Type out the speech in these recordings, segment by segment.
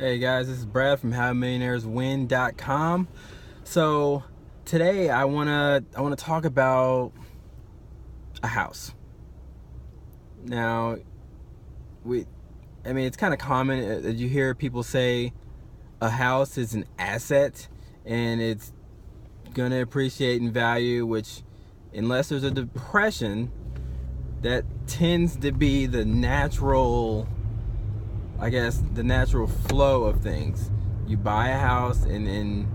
Hey guys, this is Brad from HowMillionairesWin.com. So today I wanna talk about a house. Now, it's kind of common that you hear people say a house is an asset and it's gonna appreciate in value, which, unless there's a depression, that tends to be the natural flow of things. You buy a house and in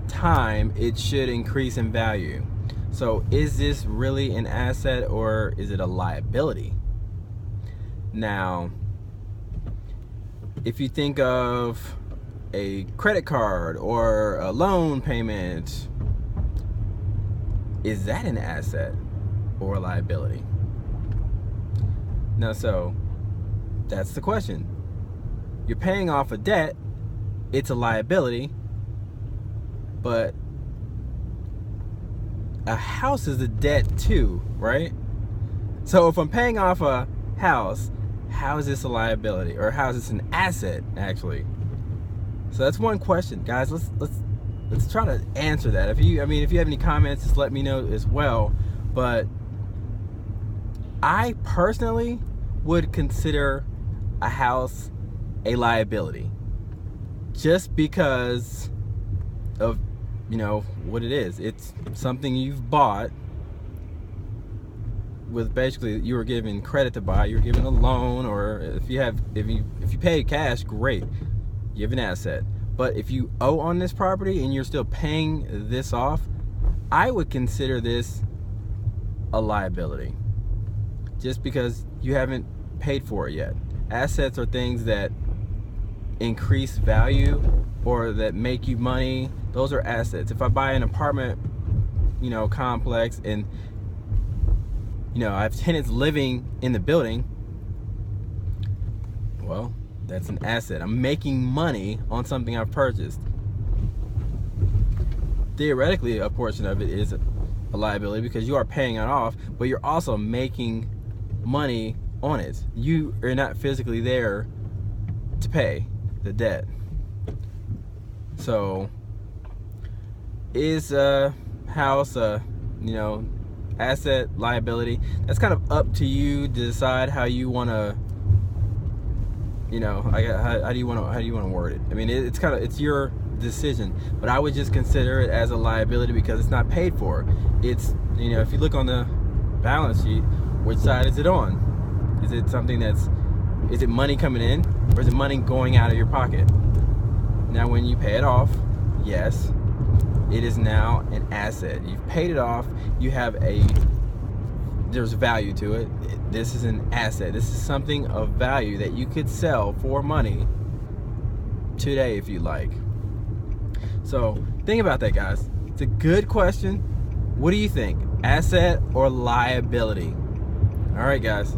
time it should increase in value. So is this really an asset or is it a liability? Now, if you think of a credit card or a loan payment, is that an asset or a liability? Now, so that's the question. You're paying off a debt, it's a liability, but a house is a debt too, right? So if I'm paying off a house, how is this a liability, or how is this an asset actually? So that's one question, guys. Let's try to answer that. If you have any comments, just let me know as well. But I personally would consider a house a liability, just because of what it is. It's something you've bought with, basically, you were given credit to buy. You're given a loan, or if you pay cash, great, you have an asset. But if you owe on this property and you're still paying this off, I would consider this a liability, just because you haven't paid for it yet. Assets are things that increase value or that make you money. Those are assets. If I buy an apartment complex and I have tenants living in the building, well, that's an asset. I'm making money on something I've purchased. Theoretically, a portion of it is a liability because you are paying it off, but you're also making money on it. You are not physically there to pay the debt. So is a house a asset, liability? That's kind of up to you to decide how you want to how do you want to word it. It's your decision, but I would just consider it as a liability because it's not paid for. It's if you look on the balance sheet, which side is it on? Is it money coming in, or is it money going out of your pocket? Now, when you pay it off, yes, it is now an asset. You've paid it off. There's value to it. This is an asset. This is something of value that you could sell for money today if you like. So think about that, guys. It's a good question. What do you think? Asset or liability? All right, guys.